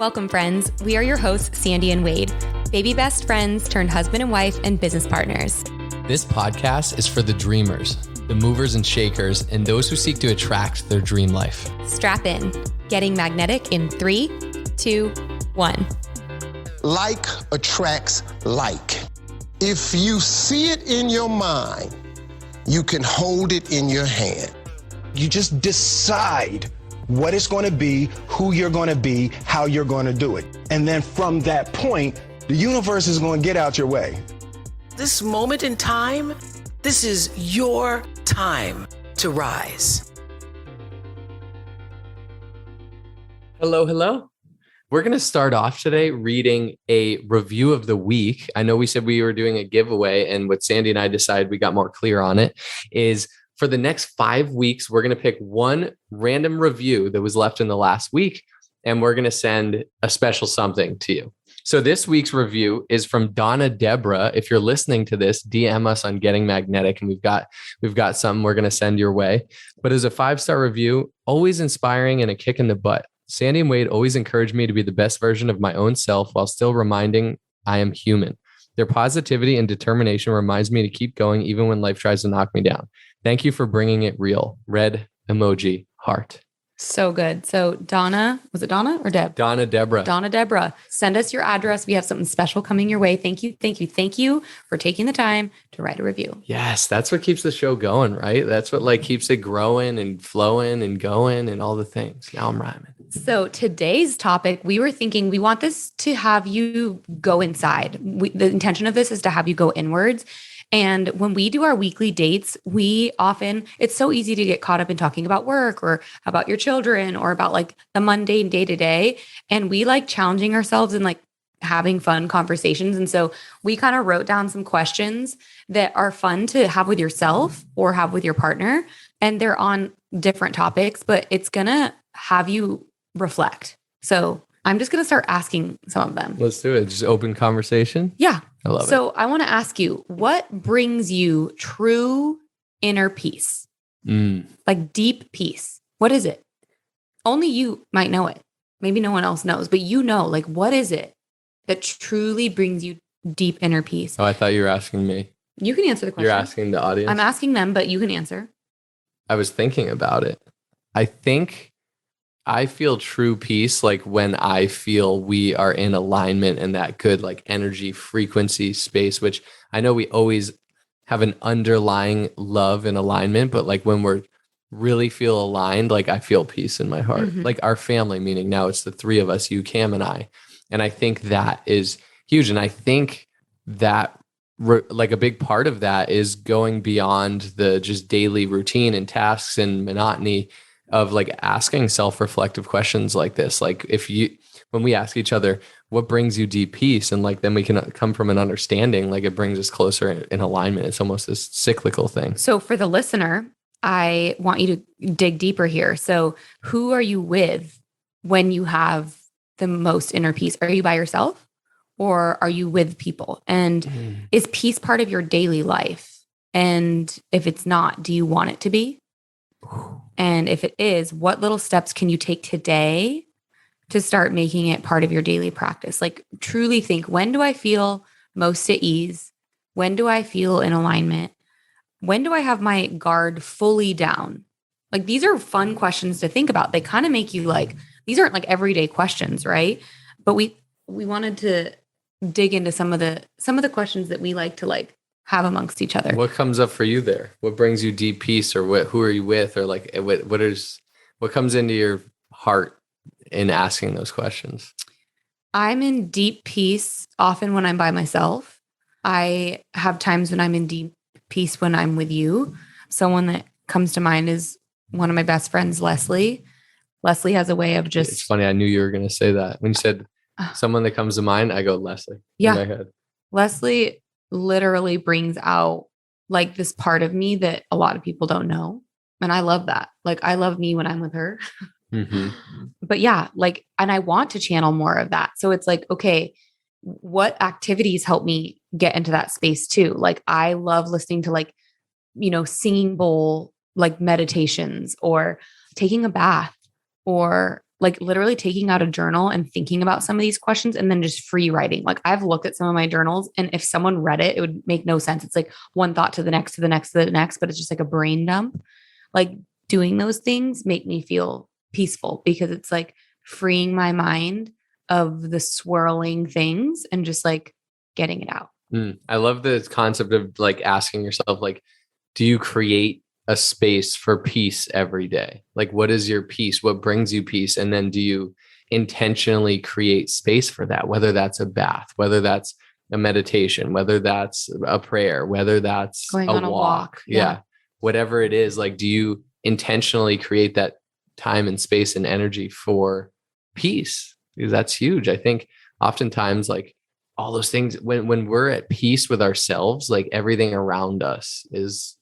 Welcome, friends. We are your hosts, Sandy and Wade, baby best friends turned husband and wife and business partners. This podcast is for the dreamers, the movers and shakers, and those who seek to attract their dream life. Strap in. Getting magnetic in 3, 2, 1. Like attracts like. If you see it in your mind, you can hold it in your hand. You just decide what it's going to be, who you're going to be, how you're going to do it. And then from that point, the universe is going to get out your way. This moment in time, this is your time to rise. Hello, hello. We're going to start off today reading a review of the week. I know we said we were doing a giveaway, and what Sandy and I decided we got more clear on it is for the next 5 weeks, we're going to pick one random review that was left in the last week, and we're going to send a special something to you. So this week's review is from Donna Deborah. If you're listening to this, DM us on Getting Magnetic, and we've got something we're going to send your way. But as a 5-star review, always inspiring and a kick in the butt. Sandy and Wade always encourage me to be the best version of my own self while still reminding I am human. Their positivity and determination reminds me to keep going even when life tries to knock me down. Thank you for bringing it real. Red emoji heart. So good. So Donna, was it Donna or Deb? Donna Deborah. Donna Deborah, send us your address. We have something special coming your way. Thank you. Thank you. Thank you for taking the time to write a review. Yes, that's what keeps the show going, right? That's what keeps it growing and flowing and going and all the things. Now I'm rhyming. So today's topic, we were thinking we want this to have you go inside. The intention of this is to have you go inwards. And when we do our weekly dates, it's so easy to get caught up in talking about work or about your children or about the mundane day to day. And we like challenging ourselves and having fun conversations. And so we kind of wrote down some questions that are fun to have with yourself or have with your partner. And they're on different topics, but it's going to have you reflect. So I'm just going to start asking some of them. Let's do it. Just open conversation. Yeah. I love it. So I want to ask you, what brings you true inner peace? Like deep peace. What is it? Only you might know it. Maybe no one else knows, but what is it that truly brings you deep inner peace? Oh, I thought you were asking me. You can answer the question. You're asking the audience? I'm asking them, but you can answer. I was thinking about it. I think I feel true peace when I feel we are in alignment and that good energy frequency space, which I know we always have an underlying love and alignment, but when we're really feel aligned, I feel peace in my heart. Mm-hmm. Our family, meaning now it's the three of us, you, Cam, and I. And I think that is huge. And I think that a big part of that is going beyond the just daily routine and tasks and monotony of asking self-reflective questions like this. When we ask each other, what brings you deep peace? And then we can come from an understanding, it brings us closer in alignment. It's almost this cyclical thing. So for the listener, I want you to dig deeper here. So who are you with when you have the most inner peace? Are you by yourself or are you with people? And is peace part of your daily life? And if it's not, do you want it to be? And if it is, what little steps can you take today to start making it part of your daily practice? Truly think, when do I feel most at ease? When do I feel in alignment? When do I have my guard fully down? These are fun questions to think about. They kind of make you these aren't everyday questions, right? But we wanted to dig into some of the questions that we like to have amongst each other. What comes up for you there? What brings you deep peace, or who are you with, or what comes into your heart in asking those questions? I'm in deep peace often when I'm by myself. I have times when I'm in deep peace when I'm with you. Someone that comes to mind is one of my best friends, Leslie. Leslie has a way of just... It's funny. I knew you were going to say that. When you said someone that comes to mind, I go, Leslie. Yeah. In my head. Leslie literally brings out this part of me that a lot of people don't know. And I love that. I love me when I'm with her. Mm-hmm. But yeah, and I want to channel more of that. So it's okay, what activities help me get into that space too? I love listening to singing bowl, meditations, or taking a bath, or like literally taking out a journal and thinking about some of these questions and then just free writing. Like I've looked at some of my journals and if someone read it, it would make no sense. It's like one thought to the next, to the next, to the next, but it's just like a brain dump. Like doing those things make me feel peaceful because it's like freeing my mind of the swirling things and just like getting it out. I love the concept of like asking yourself, like, do you create a space for peace every day? Like, what is your peace? What brings you peace? And then do you intentionally create space for that? Whether that's a bath, whether that's a meditation, whether that's a prayer, whether that's Going on a walk. Yeah. Whatever it is, like, do you intentionally create that time and space and energy for peace? Because that's huge. I think oftentimes, like, all those things, when we're at peace with ourselves, like everything around us is,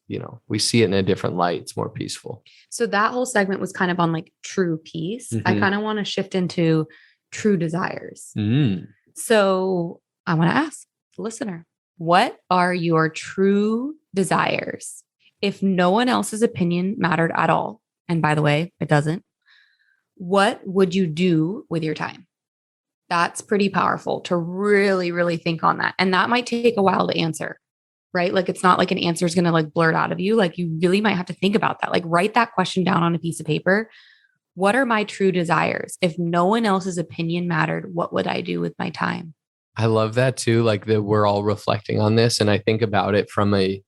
we see it in a different light. It's more peaceful. So that whole segment was kind of on like true peace. I Mhm. kind of want to shift into true desires. So I want to ask the listener, what are your true desires? If no one else's opinion mattered at all, and by the way, it doesn't, what would you do with your time? That's pretty powerful to really, really think on that. And that might take a while to answer, right? Like it's not like an answer is going to like blurt out of you. Like you really might have to think about that. Like write that question down on a piece of paper. What are my true desires? If no one else's opinion mattered, what would I do with my time? I love that too. Like that we're all reflecting on this. And I think about it from a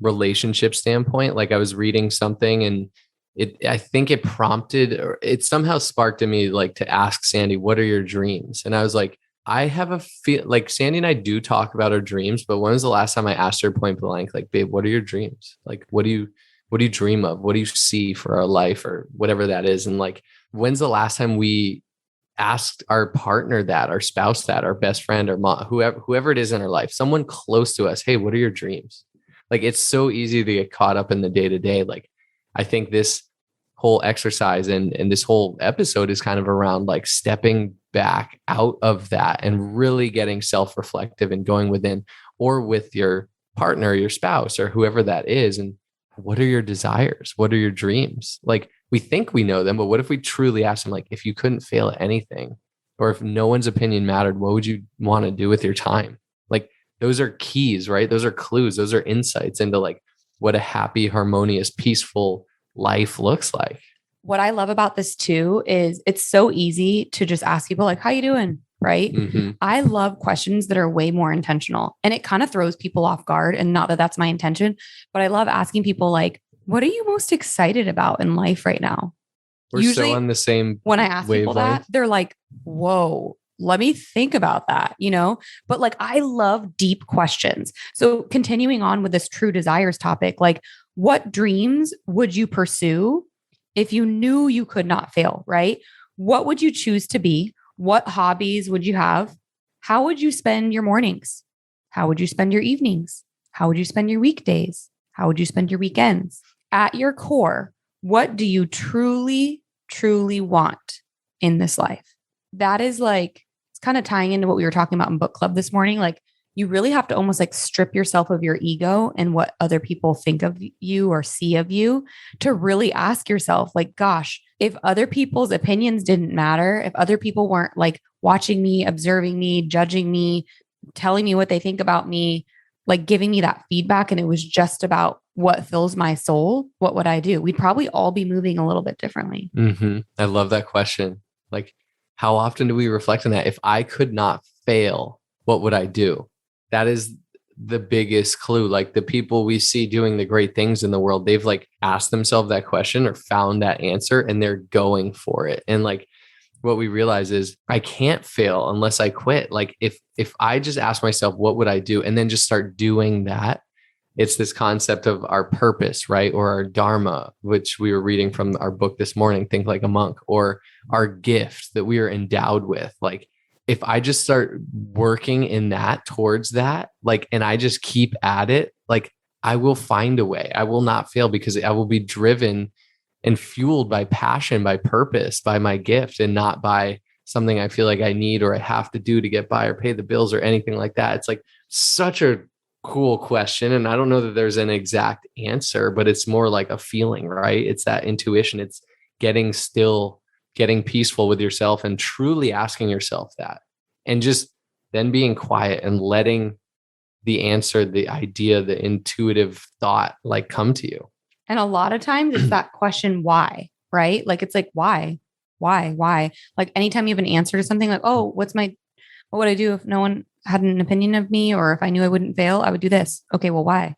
relationship standpoint. Like I was reading something and I think it prompted, or it somehow sparked in me like to ask Sandy, what are your dreams? And I was like, I have a feel like Sandy and I do talk about our dreams, but when was the last time I asked her point blank, like, babe, what are your dreams? Like, what do you dream of? What do you see for our life or whatever that is? And like, when's the last time we asked our partner that, our spouse that, our best friend or mom, whoever it is in our life, someone close to us, hey, what are your dreams? Like, it's so easy to get caught up in the day to day. Like, I think this whole exercise and this whole episode is kind of around like stepping back out of that and really getting self-reflective and going within or with your partner, your spouse, or whoever that is. And what are your desires? What are your dreams? Like we think we know them, but what if we truly ask them, like, if you couldn't fail at anything, or if no one's opinion mattered, what would you want to do with your time? Like those are keys, right? Those are clues. Those are insights into like what a happy, harmonious, peaceful life looks like. What I love about this too is it's so easy to just ask people like, how you doing? Right. Mm-hmm. I love questions that are way more intentional and it kind of throws people off guard. And not that that's my intention, but I love asking people like, what are you most excited about in life right now? We're Usually, so on the same when I ask people that, they're like, whoa, let me think about that, but like, I love deep questions. So continuing on with this true desires topic, like what dreams would you pursue if you knew you could not fail, right? What would you choose to be? What hobbies would you have? How would you spend your mornings? How would you spend your evenings? How would you spend your weekdays? How would you spend your weekends? At your core, what do you truly, truly want in this life? That is like, it's kind of tying into what we were talking about in book club this morning. Like you really have to almost like strip yourself of your ego and what other people think of you or see of you to really ask yourself, like, gosh, if other people's opinions didn't matter, if other people weren't like watching me, observing me, judging me, telling me what they think about me, like giving me that feedback, and it was just about what fills my soul, what would I do? We'd probably all be moving a little bit differently. Mm-hmm. I love that question. Like, how often do we reflect on that? If I could not fail, what would I do? That is the biggest clue. Like the people we see doing the great things in the world, they've like asked themselves that question or found that answer and they're going for it. And like what we realize is I can't fail unless I quit. Like if I just ask myself, what would I do? And then just start doing that. It's this concept of our purpose, right? Or our dharma, which we were reading from our book this morning, Think Like a Monk, or our gift that we are endowed with. Like if I just start working in that towards that, like, and I just keep at it, like I will find a way. I will not fail because I will be driven and fueled by passion, by purpose, by my gift, and not by something I feel like I need or I have to do to get by or pay the bills or anything like that. It's like such a cool question. And I don't know that there's an exact answer, but it's more like a feeling, right? It's that intuition. It's getting still getting peaceful with yourself and truly asking yourself that, and just then being quiet and letting the answer, the idea, the intuitive thought like come to you. And a lot of times it's that question, why, right? Like, it's like, why? Like anytime you have an answer to something like, oh, what would I do if no one had an opinion of me? Or if I knew I wouldn't fail, I would do this. Okay. Well, why?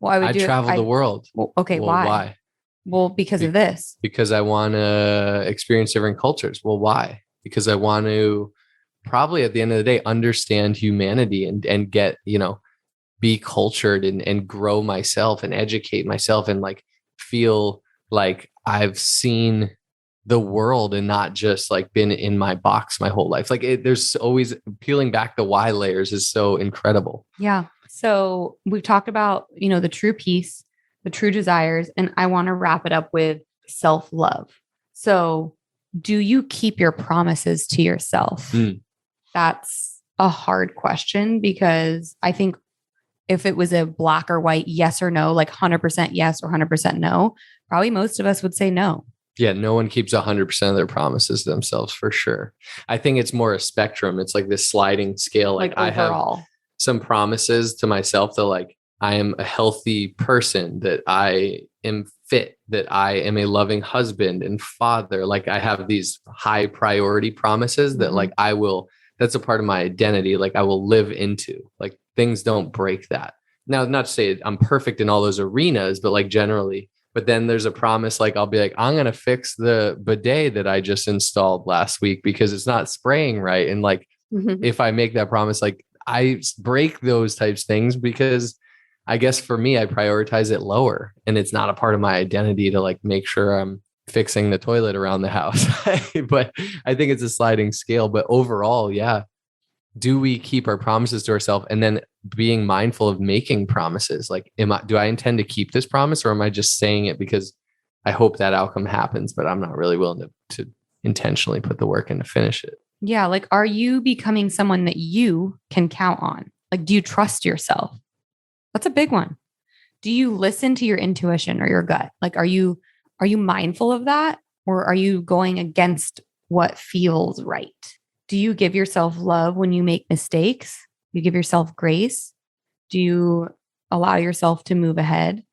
Well, I travel the world. Well, okay. Well, why? Well, because of this. Because I want to experience different cultures. Well, why? Because I want to probably at the end of the day, understand humanity and get, be cultured and grow myself and educate myself and like feel like I've seen the world and not just like been in my box my whole life. Like there's always peeling back the why layers is so incredible. Yeah. So we've talked about, the true peace, the true desires, and I want to wrap it up with self-love. So do you keep your promises to yourself? That's a hard question, because I think if it was a black or white, yes or no, like 100% yes or 100% no, probably most of us would say no. Yeah, no one keeps 100% of their promises to themselves for sure. I think it's more a spectrum. It's like this sliding scale. Like I have some promises to myself that like I am a healthy person, that I am fit, that I am a loving husband and father. Like I have these high priority promises that like that's a part of my identity. Like I will live into, like things don't break that. Now, not to say I'm perfect in all those arenas, but like generally. But then there's a promise, like I'll be like, I'm going to fix the bidet that I just installed last week because it's not spraying right. And like, if I make that promise, like I break those types of things because I guess for me, I prioritize it lower, and it's not a part of my identity to like make sure I'm fixing the toilet around the house. But I think it's a sliding scale. But overall, yeah. Do we keep our promises to ourselves, and then being mindful of making promises? Like, do I intend to keep this promise, or am I just saying it because I hope that outcome happens, but I'm not really willing to intentionally put the work in to finish it? Yeah. Like, are you becoming someone that you can count on? Like, do you trust yourself? That's a big one. Do you listen to your intuition or your gut? Like, are you mindful of that, or are you going against what feels right? Do you give yourself love when you make mistakes? You give yourself grace? Do you allow yourself to move ahead,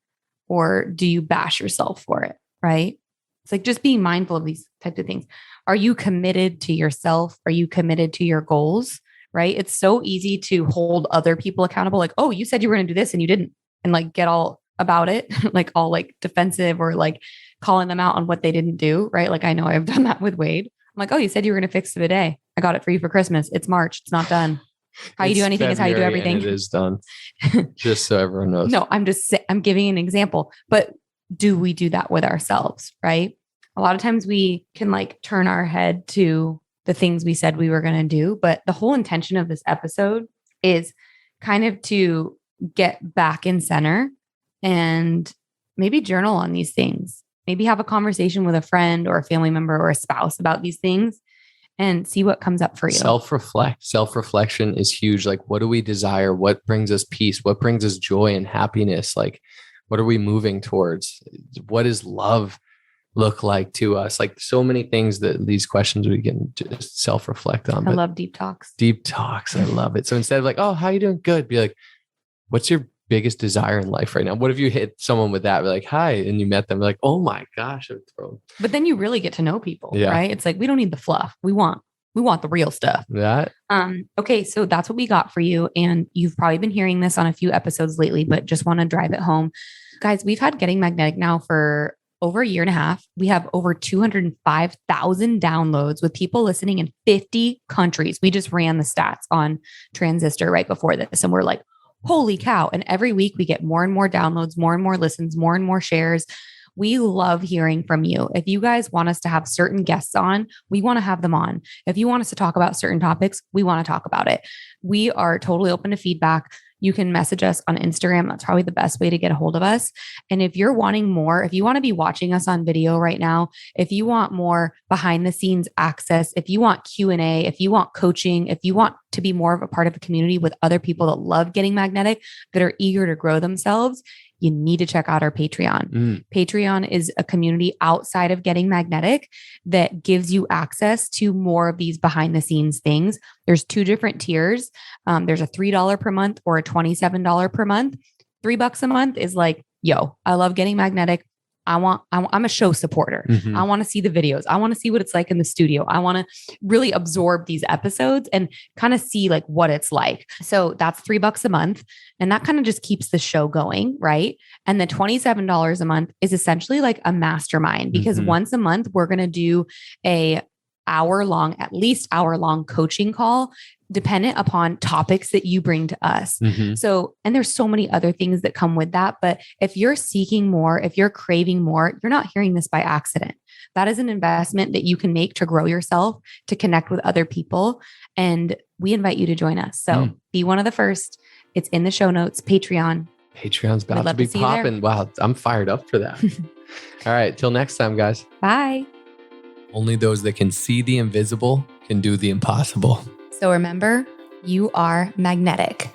or do you bash yourself for it? Right? It's like just being mindful of these types of things. Are you committed to yourself? Are you committed to your goals? Right? It's so easy to hold other people accountable. Like, oh, you said you were going to do this and you didn't, and like get all about it, like all like defensive or like calling them out on what they didn't do. Right? Like I know I've done that with Wade. I'm like, oh, you said you were going to fix the bidet. I got it for you for Christmas. It's March. It's not done. How you do anything February is how you do everything. And it is done. Just so everyone knows. No, I'm giving an example, but do we do that with ourselves? Right? A lot of times we can like turn our head to the things we said we were going to do. But the whole intention of this episode is kind of to get back in center and maybe journal on these things. Maybe have a conversation with a friend or a family member or a spouse about these things and see what comes up for you. Self-reflect. Self-reflection is huge. Like, what do we desire? What brings us peace? What brings us joy and happiness? Like, what are we moving towards? What does love look like to us? Like so many things that these questions we can just self-reflect on. I love deep talks. Deep talks. I love it. So instead of like, oh, how you doing? Good. Be like, what's your biggest desire in life right now? What if you hit someone with that? Be like, hi. And you met them. Be like, oh my gosh. But then you really get to know people, right? It's like, we don't need the fluff. We want the real stuff. That. Okay. So that's what we got for you. And you've probably been hearing this on a few episodes lately, but just want to drive it home. Guys, we've had Getting Magnetic now for over a year and a half. We have over 205,000 downloads with people listening in 50 countries. We just ran the stats on Transistor right before this. And we're like, holy cow. And every week we get more and more downloads, more and more listens, more and more shares. We love hearing from you. If you guys want us to have certain guests on, we want to have them on. If you want us to talk about certain topics, we want to talk about it. We are totally open to feedback. You can message us on Instagram. That's probably the best way to get a hold of us. And if you're wanting more, if you want to be watching us on video right now, if you want more behind the scenes access, if you want Q&A, if you want coaching, if you want to be more of a part of a community with other people that love Getting Magnetic, that are eager to grow themselves, you need to check out our Patreon. Patreon is a community outside of Getting Magnetic that gives you access to more of these behind the scenes things. There's 2 different tiers. There's a $3 per month or a $27 per month. $3 a month is like, yo, I love Getting Magnetic. I'm a show supporter. I want to see the videos. I want to see what it's like in the studio. I want to really absorb these episodes and kind of see like what it's like. So that's $3 a month. And that kind of just keeps the show going. Right. And the $27 a month is essentially like a mastermind, because once a month, we're going to do at least hour long coaching call, dependent upon topics that you bring to us. So, and there's so many other things that come with that. But if you're seeking more, if you're craving more, you're not hearing this by accident. That is an investment that you can make to grow yourself, to connect with other people. And we invite you to join us. So be one of the first. It's in the show notes, Patreon. Patreon's about to be popping. Wow. I'm fired up for that. All right. Till next time, guys. Bye. Only those that can see the invisible can do the impossible. So remember, you are magnetic.